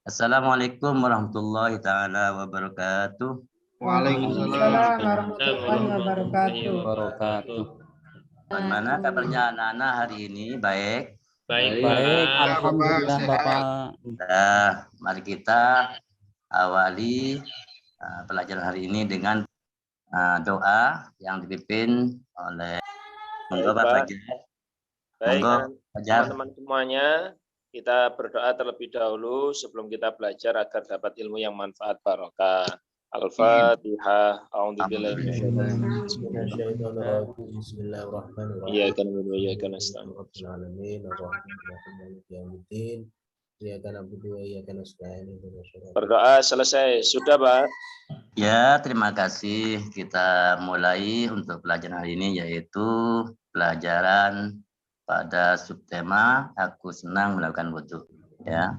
Assalamualaikum warahmatullahi taala wabarakatuh. Waalaikumsalam warahmatullahi wabarakatuh. Bagaimana kabarnya anak-anak hari ini? Baik. Baik, Ya, alhamdulillah Bapak. Nah, mari kita awali pelajaran hari ini dengan doa yang dipimpin oleh Bapak Fajar. Baik, Fajar. teman-teman semuanya, kita berdoa terlebih dahulu sebelum kita belajar agar dapat ilmu yang manfaat barokah. Al-Fatihah. A'udzubillahi minasyaitonirrajim. Bismillahirrahmanirrahim. Iyyaka na'budu wa iyyaka nasta'in. Berdoa selesai. Sudah, Pak? Ya, terima kasih. Kita mulai untuk pelajaran hari ini yaitu pelajaran pada subtema aku senang melakukan wudhu. Ya.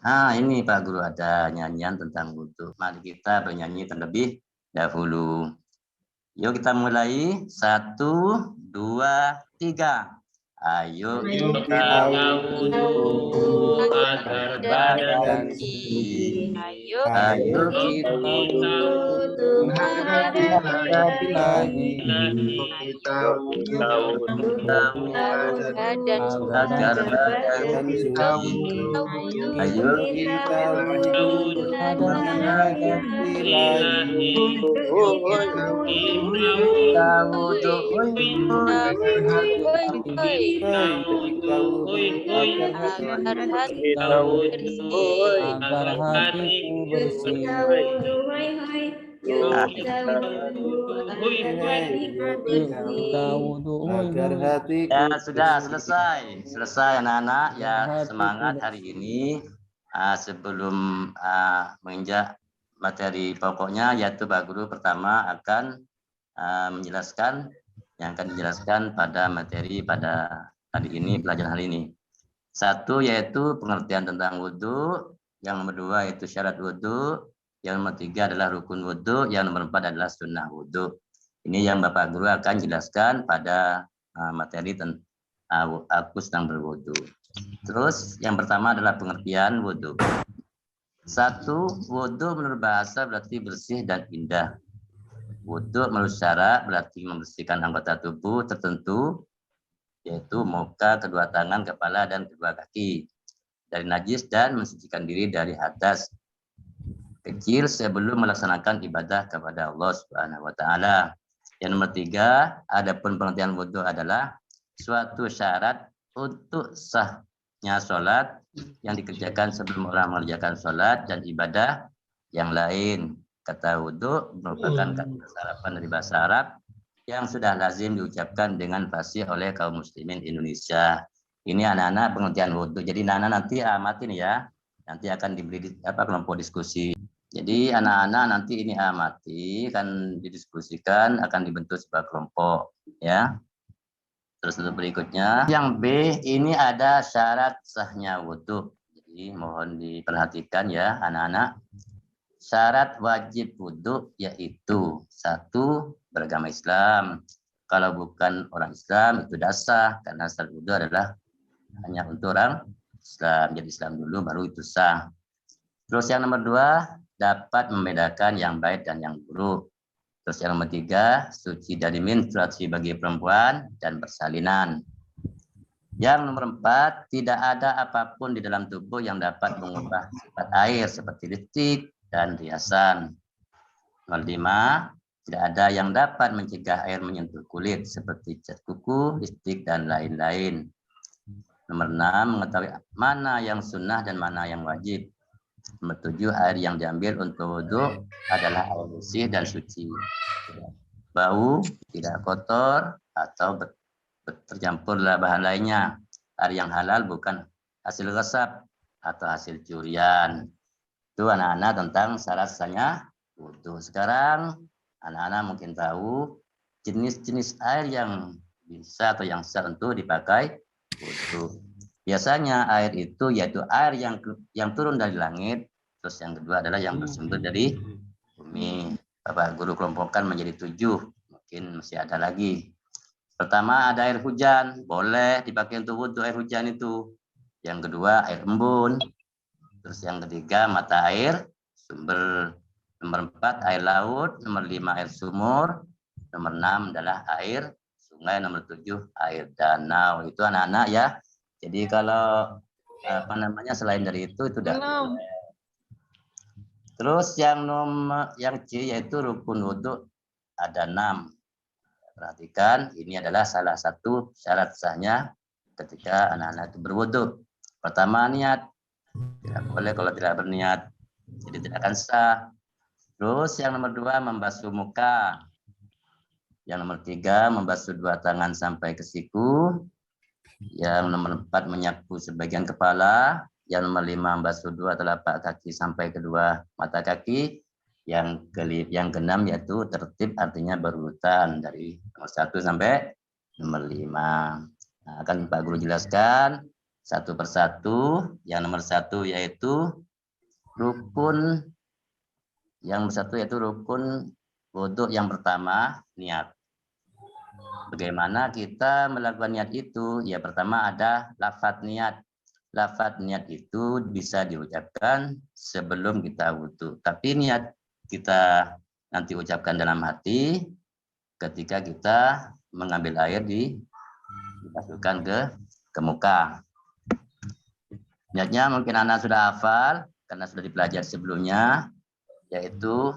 Nah, ini Pak Guru ada nyanyian tentang wudhu. Mari kita bernyanyi terlebih dahulu. Yuk kita mulai. 1, 2, 3. Ayo kita wudhu agar badan suci. Ayo kita wudhu kita wudhu agar badan suci. Ayo kita wudhu agar hatiku bersih. Ya sudah selesai anak-anak ya, semangat hari ini. Sebelum menginjak materi pokoknya yaitu Pak Guru pertama akan menjelaskan yang akan dijelaskan pada materi pada hari ini, pelajaran hari ini. 1 yaitu pengertian tentang wudhu, yang nomor 2 itu syarat wudhu, yang nomor 3 adalah rukun wudhu, yang nomor 4 adalah sunnah wudhu. Ini yang Bapak Guru akan jelaskan pada materi tentang aku sedang berwudhu. Terus yang pertama adalah pengertian wudhu. 1, wudhu menurut bahasa berarti bersih dan indah. Wudhu menurut syara berarti membersihkan anggota tubuh tertentu, yaitu muka, kedua tangan, kepala, dan kedua kaki dari najis dan mensucikan diri dari hadas kecil sebelum melaksanakan ibadah kepada Allah Subhanahu wa taala. Yang nomor 3, adapun pengertian wudhu adalah suatu syarat untuk sahnya sholat yang dikerjakan sebelum orang mengerjakan sholat dan ibadah yang lain. Kata wudhu merupakan kata sarapan dari bahasa Arab yang sudah lazim diucapkan dengan fasih oleh kaum muslimin Indonesia. Ini anak-anak pengertian wudhu. Jadi anak-anak nanti amatin ya. Nanti akan diberi kelompok diskusi. Jadi anak-anak nanti ini amati, kan didiskusikan, akan dibentuk sebuah kelompok ya. Terus untuk berikutnya, yang B ini ada syarat sahnya wudhu. Jadi mohon diperhatikan ya anak-anak. Syarat wajib wudhu yaitu 1, beragama Islam. Kalau bukan orang Islam itu sah, karena syarat wudhu adalah hanya untuk orang Islam. Jadi Islam dulu baru itu sah. Terus yang nomor 2, dapat membedakan yang baik dan yang buruk. Terus yang nomor 3, suci dari menstruasi bagi perempuan dan persalinan. Yang nomor 4, tidak ada apapun di dalam tubuh yang dapat mengubah sifat air seperti listrik dan riasan. Nomor 5, tidak ada yang dapat mencegah air menyentuh kulit seperti cat kuku, listrik, dan lain-lain. Nomor 6, mengetahui mana yang sunnah dan mana yang wajib. Nomor 7, air yang diambil untuk wudhu adalah air bersih dan suci. Tidak bau, tidak kotor, atau tercampur bahan lainnya. Air yang halal bukan hasil resap atau hasil curian. Itu anak-anak tentang syarat sahnya wudhu. Sekarang anak-anak mungkin tahu jenis-jenis air yang bisa atau yang sah untuk dipakai wudhu. Biasanya air itu yaitu air yang turun dari langit. Terus yang kedua adalah yang bersumber dari bumi. Bapak Guru kelompokkan menjadi 7. Mungkin masih ada lagi. Pertama ada air hujan, boleh dipakai untuk wudhu air hujan itu. Yang kedua air embun. Terus yang ketiga mata air, sumber nomor 4 air laut, nomor 5 air sumur, nomor 6 adalah air sungai, nomor 7 air danau. Itu anak-anak ya. Jadi kalau apa namanya selain dari itu tidak boleh. Terus yang C yaitu rukun wudhu ada 6. Perhatikan, ini adalah salah satu syarat sahnya ketika anak-anak itu berwudhu. Pertama niat, tidak boleh kalau tidak berniat, jadi tidak akan sah. Terus yang nomor 2 membasuh muka. Yang nomor 3 membasuh 2 tangan sampai ke siku. Yang nomor 4 menyapu sebagian kepala. Yang nomor 5 membasuh 2 telapak kaki sampai kedua mata kaki. Yang keenam yaitu tertib, artinya berurutan dari nomor 1 sampai nomor 5. Nah, akan Pak Guru jelaskan satu persatu. Yang nomor 1 yaitu rukun. Yang satu yaitu rukun wudhu yang pertama, niat. Bagaimana kita melakukan niat itu? Ya pertama ada lafadz niat. Lafadz niat itu bisa diucapkan sebelum kita wudhu. Tapi niat kita nanti ucapkan dalam hati ketika kita mengambil air dimasukkan ke muka. Niatnya mungkin anak sudah hafal karena sudah dipelajari sebelumnya, yaitu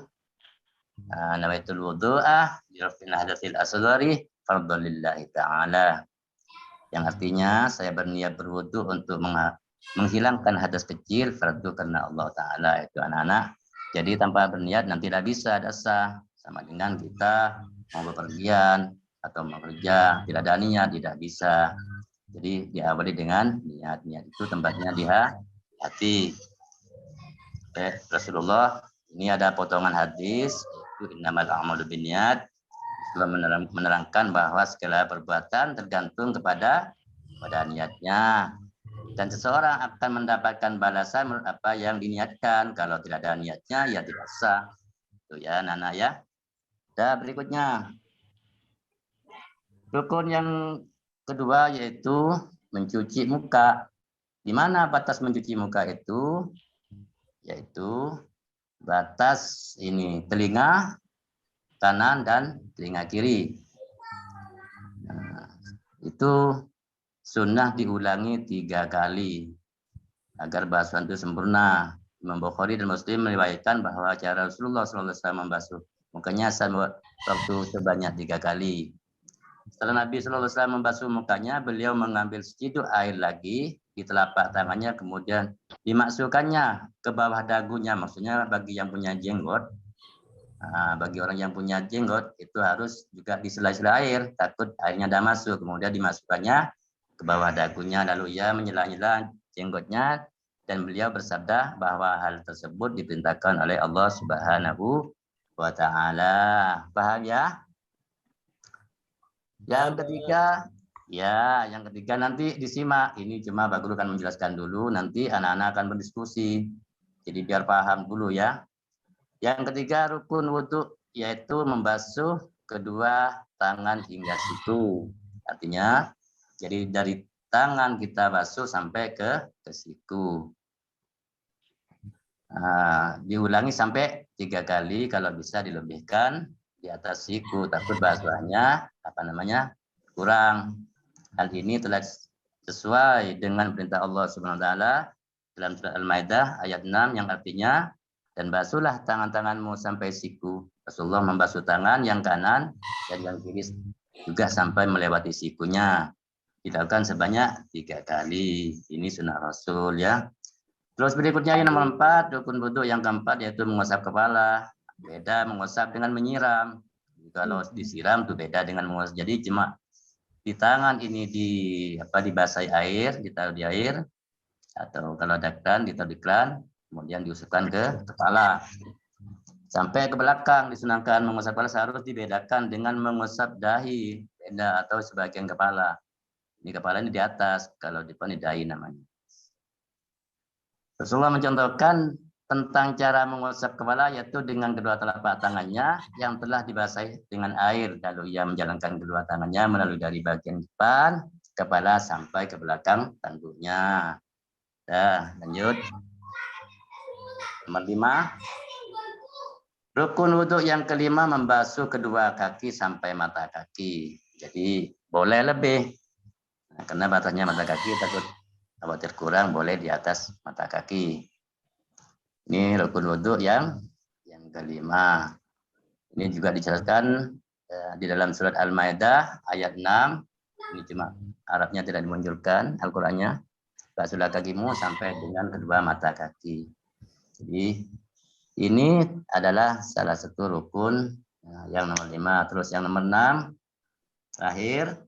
nawaitul wudu'ah liraf'il hadatsil asghari fardhon lillahi ta'ala. Yang artinya saya berniat berwudu untuk menghilangkan hadas kecil, fardu karena Allah Ta'ala. Itu anak-anak. Jadi tanpa berniat nanti tidak bisa ada sah. Sama dengan kita mau bepergian atau mau kerja, tidak ada niat, tidak bisa. Jadi diawali dengan niat. Niat itu tempatnya di hati. Rasulullah, ini ada potongan hadis, itu innamal a'malu binniyat. Rasulullah menerangkan bahwa segala perbuatan tergantung kepada niatnya. Dan seseorang akan mendapatkan balasan menurut apa yang diniatkan. Kalau tidak ada niatnya, ya tidak sah. Itu ya, Nana ya. Dan berikutnya, rukun yang kedua yaitu mencuci muka. Di mana batas mencuci muka itu? Yaitu batas ini telinga kanan dan telinga kiri. Nah, itu sunnah diulangi 3 kali agar basuhan itu sempurna. Imam Bukhari dan Muslim meriwayatkan bahwa cara Rasulullah SAW membasuh mukanya waktu sebanyak 3 kali. Setelah Nabi SAW membasuh mukanya, beliau mengambil seciduk air lagi di telapak tangannya, kemudian dimasukkannya ke bawah dagunya. Maksudnya bagi yang punya jenggot, bagi orang yang punya jenggot itu harus juga disela-sela air, takut airnya dah masuk. Kemudian dimasukkannya ke bawah dagunya, lalu ia menyela-nyela jenggotnya, dan beliau bersabda bahwa hal tersebut diperintahkan oleh Allah Subhanahu wa Ta'ala. Paham ya? Yang ketiga nanti disimak. Ini cuma Pak Guru akan menjelaskan dulu, nanti anak-anak akan berdiskusi. Jadi biar paham dulu ya. Yang ketiga rukun wudhu yaitu membasuh kedua tangan hingga siku. Artinya jadi dari tangan kita basuh sampai ke siku. Diulangi sampai 3 kali, kalau bisa dilebihkan di atas siku, takut basuhannya kurang. Hal ini telah sesuai dengan perintah Allah Subhanahu wa taala dalam surat Al-Maidah ayat 6 yang artinya, dan basuhlah tangan-tanganmu sampai siku. Rasulullah membasuh tangan yang kanan dan yang kiri juga sampai melewati sikunya. Dilakukan sebanyak 3 kali. Ini sunnah Rasul ya. Terus berikutnya yang nomor 4, rukun wudhu yang keempat yaitu mengusap kepala. Beda mengusap dengan menyiram. Kalau disiram itu beda dengan mengusap. Jadi cuma di tangan ini dibasahi air, ditaruh di air, atau kalau ada kran ditaruh di kran, kemudian diusapkan ke kepala. Sampai ke belakang disunahkan mengusap kepala harus dibedakan dengan mengusap dahi, beda, atau sebagian kepala. Ini kepala ini di atas, kalau di depan ini dahi namanya. Rasulullah mencontohkan tentang cara mengusap kepala yaitu dengan kedua telapak tangannya yang telah dibasahi dengan air. Lalu ia menjalankan kedua tangannya melalui dari bagian depan kepala sampai ke belakang tanduknya. Lanjut. Nomor 5. Rukun wudhu yang kelima membasuh kedua kaki sampai mata kaki. Jadi boleh lebih. Nah, karena batasnya mata kaki, takut khawatir kurang, boleh di atas mata kaki. Ini rukun wudhu yang kelima. Ini juga dijelaskan di dalam surat Al-Maidah ayat 6. Ini cuma Arabnya tidak dimunculkan, Al-Qur'annya. Basuhlah kakimu sampai dengan kedua mata kaki. Jadi ini adalah salah satu rukun yang nomor 5. Terus yang nomor 6 terakhir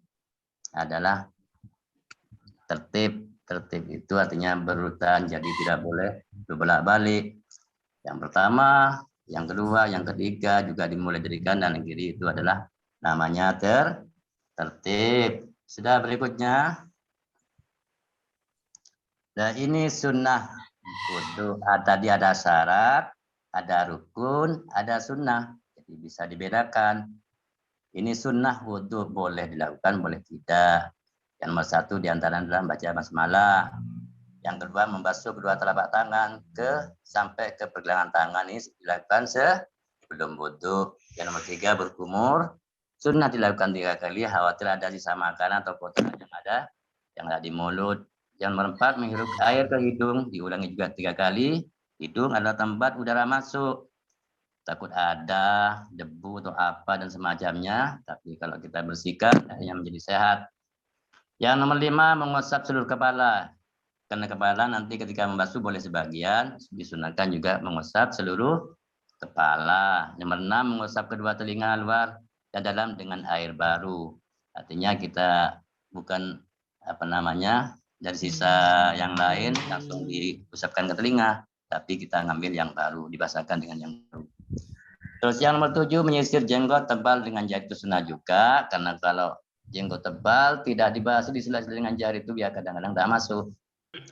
adalah tertib. Tertib itu artinya berurutan, jadi tidak boleh berbolak-balik. Yang pertama, yang kedua, yang ketiga juga dimulai dari kanan dan kiri, itu adalah namanya tertib. Sudah berikutnya. Nah, ini sunnah wudhu. Tadi ada syarat, ada rukun, ada sunnah. Jadi bisa dibedakan. Ini sunnah wudhu boleh dilakukan, boleh tidak. Yang nomor 1 diantara adalah baca basmalah. Yang kedua membasuh kedua telapak tangan sampai ke pergelangan tangan. Ini dilakukan sebelum wudhu. Yang nomor 3 berkumur. Sunnah dilakukan 3 kali. Khawatir ada sisa makanan atau kotoran yang ada di mulut. Yang nomor 4 menghirup air ke hidung. Diulangi juga 3 kali. Hidung adalah tempat udara masuk. Takut ada debu atau apa dan semacamnya, tapi kalau kita bersihkan akhirnya menjadi sehat. Yang nomor 5 mengusap seluruh kepala. Karena kepala nanti ketika membasuh boleh sebagian, disunahkan juga mengusap seluruh kepala. Nomor 6 mengusap kedua telinga luar dan dalam dengan air baru. Artinya kita bukan dari sisa yang lain langsung diusapkan ke telinga, tapi kita ngambil yang baru, dibasahkan dengan yang baru. Terus yang nomor 7 menyisir jenggot tebal dengan jari itu sunnah juga, karena kalau jenggot tebal tidak dibasuh di sela-sela dengan jari itu biar kadang-kadang tidak masuk,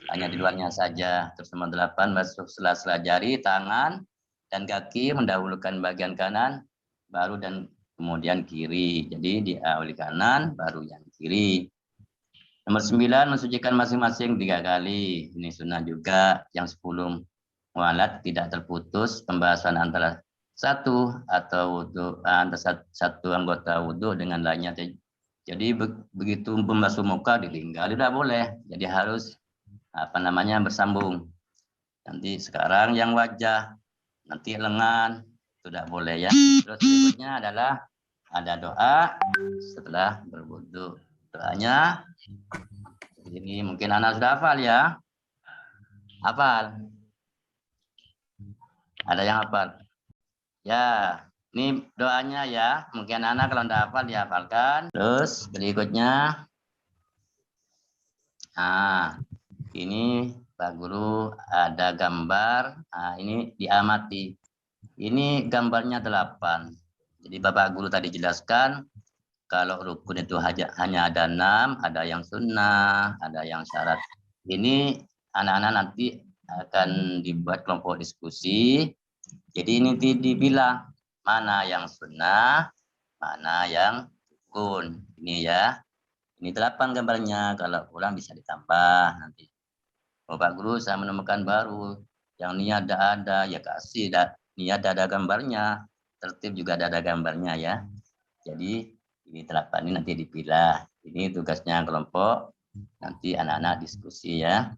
hanya di luarnya saja. Terus nomor 8 basuh sela-sela jari, tangan dan kaki, mendahulukan bagian kanan baru dan kemudian kiri. Jadi diawali kanan baru yang kiri. Nomor 9 mensucikan masing-masing 3 kali. Ini sunnah juga. Yang 10 mualat tidak terputus pembahasan antara satu anggota wudhu dengan lainnya. Jadi begitu membasuh muka ditinggal tidak boleh. Jadi harus bersambung. Nanti sekarang yang wajah, nanti lengan, tidak boleh ya. Terus berikutnya adalah ada doa setelah berwudhu. Doanya ini mungkin anak sudah hafal ya. Hafal? Ada yang hafal? Ya, ini doanya ya. Mungkin anak kalau tidak hafal dihafalkan. Terus berikutnya, ini Pak Guru ada gambar. Ini diamati. Ini gambarnya 8. Jadi Bapak Guru tadi jelaskan kalau rukun itu hanya ada 6, ada yang sunnah, ada yang syarat. Ini anak-anak nanti akan dibuat kelompok diskusi. Jadi ini dibilang mana yang sunnah, mana yang rukun. Ini ya. Ini 8 gambarnya. Kalau kurang bisa ditambah nanti. Bapak Guru saya menemukan baru. Yang ini ada ya kasih. Ini ada gambarnya. Tertib juga ada gambarnya ya. Jadi ini 8 ini nanti dipilah. Ini tugasnya kelompok. Nanti anak-anak diskusi ya.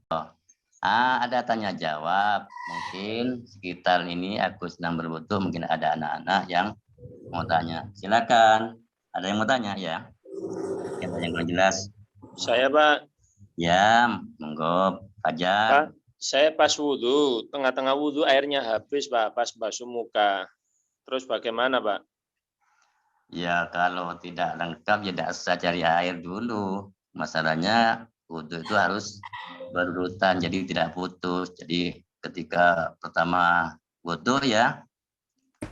Ada tanya jawab. Mungkin sekitar ini aku sedang berbutuh. Mungkin ada anak-anak yang mau tanya. Silakan. Ada yang mau tanya ya? Ada yang kurang jelas? Saya Pak. Ya, monggo. Fajar. Pak, saya pas wudhu, tengah-tengah wudhu airnya habis Pak, pas basuh muka. Terus bagaimana Pak? Ya kalau tidak lengkap ya tidak usah cari air dulu. Masalahnya wudhu itu harus berurutan, jadi tidak putus. Jadi ketika pertama wudhu ya,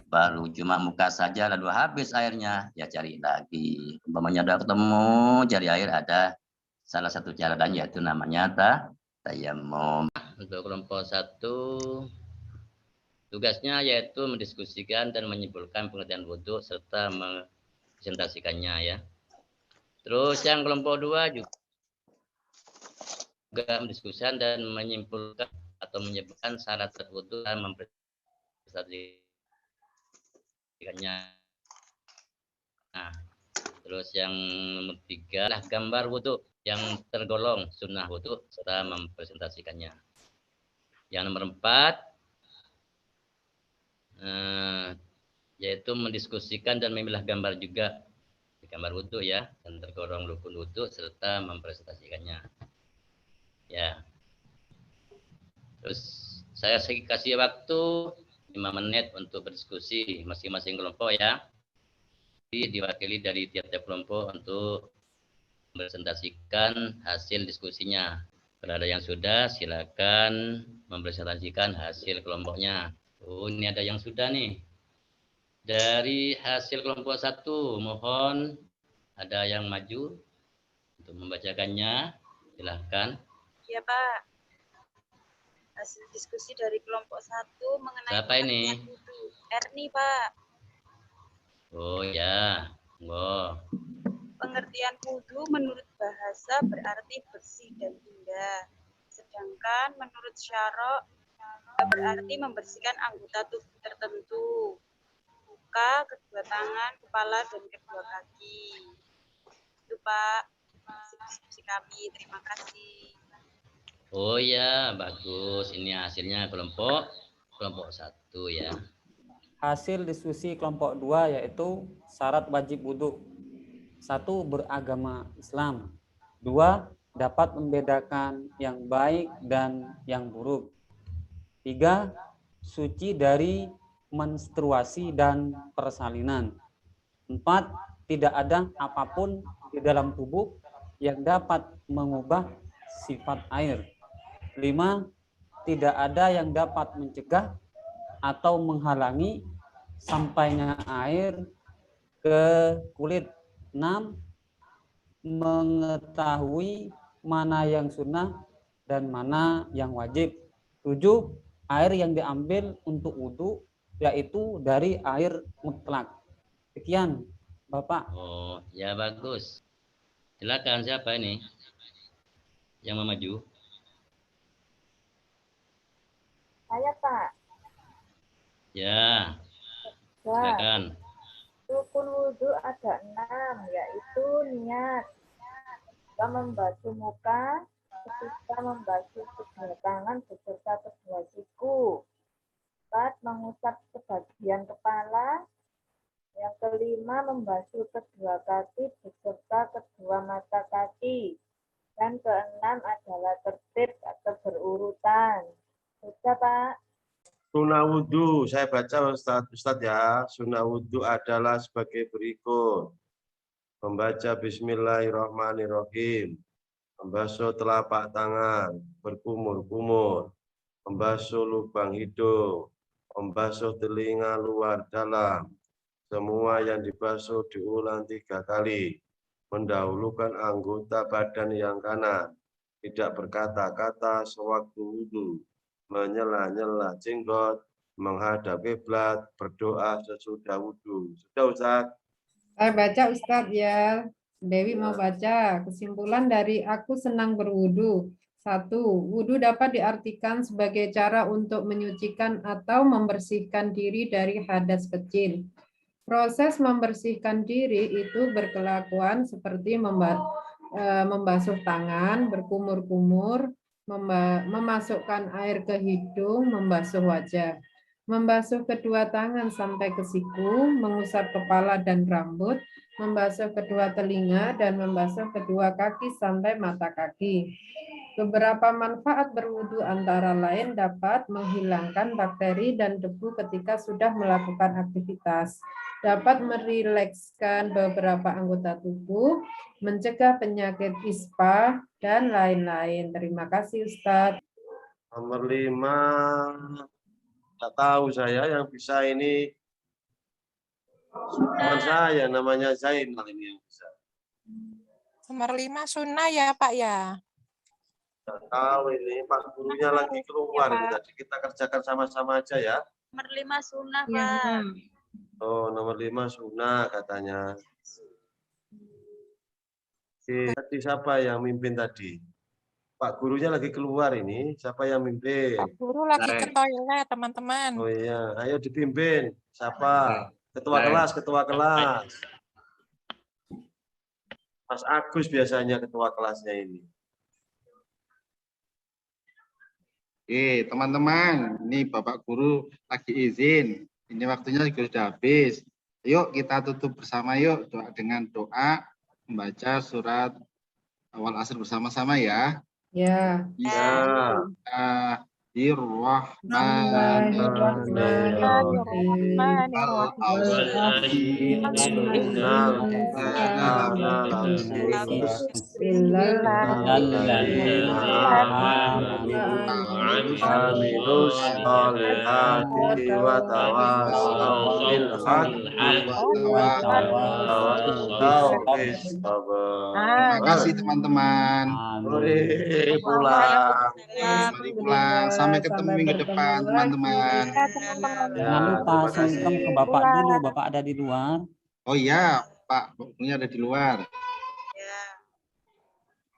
baru cuma muka saja lalu habis airnya, ya cari lagi. Umpamanya sudah ketemu cari air, ada salah satu cara yaitu namanya tayammum. Untuk kelompok 1 tugasnya yaitu mendiskusikan dan menyimpulkan pengertian wudhu serta presentasikannya ya. Terus yang kelompok 2 juga mendiskusikan dan menyimpulkan atau menyebutkan syarat berwudu dan mempresentasikannya. Nah, terus yang nomor 3 adalah gambar wudu yang tergolong sunnah wudu serta mempresentasikannya. Yang nomor 4 yaitu mendiskusikan dan memilah gambar juga, gambar wudu ya, yang tergolong rukun wudu serta mempresentasikannya. Ya. Terus saya kasih waktu 5 menit untuk berdiskusi masing-masing kelompok ya. Diwakili dari tiap-tiap kelompok untuk mempresentasikan hasil diskusinya. Kalau ada yang sudah, silakan mempresentasikan hasil kelompoknya. Oh, ini ada yang sudah nih. Dari hasil kelompok 1, mohon ada yang maju untuk membacakannya. Silahkan. Ya Pak. Hasil diskusi dari kelompok 1 mengenai siapa ini? Erni Pak. Oh ya, monggo. Pengertian wudu menurut bahasa berarti bersih dan indah. Sedangkan menurut syara berarti membersihkan anggota tubuh tertentu. Muka, kedua tangan, kepala, dan kedua kaki. Itu Pak, diskusi kami. Terima kasih. Oh ya, bagus. Ini hasilnya kelompok 1 ya. Hasil diskusi kelompok 2 yaitu syarat wajib wudhu. 1. Beragama Islam. 2. Dapat membedakan yang baik dan yang buruk. 3. Suci dari menstruasi dan persalinan. 4. Tidak ada apapun di dalam tubuh yang dapat mengubah sifat air. 5. Tidak ada yang dapat mencegah atau menghalangi sampainya air ke kulit. 6. Mengetahui mana yang sunnah dan mana yang wajib. 7. Air yang diambil untuk wudhu yaitu dari air mutlak. Sekian, Bapak. Oh, ya bagus. Silakan, siapa ini yang mau maju? Saya Pak. Ya, silakan. Rukun wudhu ada 6, yaitu niat, ketika membasuh muka, ketika membasuh kedua tangan beserta kedua siku, 4. Mengusap sebagian kepala, yang kelima membasuh kedua kaki beserta kedua mata kaki, dan keenam adalah tertib atau berurutan. Sudah Pak. Sunnah wudhu, saya baca Ustadz ya. Sunnah wudhu adalah sebagai berikut. Membaca Bismillahirrahmanirrahim. Membasuh telapak tangan, berkumur-kumur. Membasuh lubang hidung. Membasuh telinga luar dalam. Semua yang dibasuh diulang 3 kali. Mendahulukan anggota badan yang kanan. Tidak berkata-kata sewaktu wudhu. Menyela-nyela jenggot, menghadap kiblat, berdoa sesudah wudhu. Sudah Ustaz? Saya baca Ustadz ya. Dewi mau baca. Kesimpulan dari aku senang berwudu. 1. Wudu dapat diartikan sebagai cara untuk menyucikan atau membersihkan diri dari hadas kecil. Proses membersihkan diri itu berkelakuan seperti membasuh tangan, berkumur-kumur, memasukkan air ke hidung, membasuh wajah, membasuh kedua tangan sampai ke siku, mengusap kepala dan rambut, membasuh kedua telinga, dan membasuh kedua kaki sampai mata kaki. Beberapa manfaat berwudu antara lain dapat menghilangkan bakteri dan debu ketika sudah melakukan aktivitas, dapat merilekskan beberapa anggota tubuh, mencegah penyakit ispa, dan lain-lain. Terima kasih Ustadz. Nomor 5, tak tahu saya yang bisa ini. Teman saya namanya Zainal ini yang bisa. Nomor 5 sunnah ya Pak ya. Tak tahu ini Pak gurunya lagi keluar. Jadi kita kerjakan sama-sama aja ya. Nomor 5 sunnah Pak. Oh, nomor 5 sunnah katanya. Oke, tadi siapa yang mimpin tadi? Pak gurunya lagi keluar ini. Siapa yang mimpin? Pak Guru lagi ke toilet, teman-teman. Oh iya, ayo dipimpin. Siapa? Ketua kelas, ketua kelas. Mas Agus biasanya ketua kelasnya ini. Oke, teman-teman, ini Bapak Guru lagi izin. Ini waktunya juga sudah habis. Yuk kita tutup bersama yuk dengan doa membaca surat awal asr bersama-sama ya. Ya. Terima kasih teman-teman. Pulang. Mari pulang. Sampai ketemu minggu depan teman-teman. Jangan lupa sungkem ke Bapak dulu, Bapak ada di luar. Oh iya, Pak, bukunya ada di luar.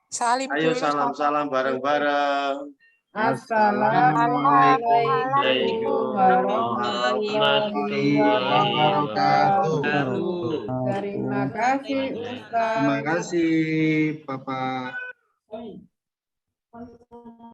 Salim Ayo dulu. salam-salam bareng-bareng. Assalamualaikum warahmatullahi wabarakatuh. Terima kasih Ustaz. Terima kasih, Bapak.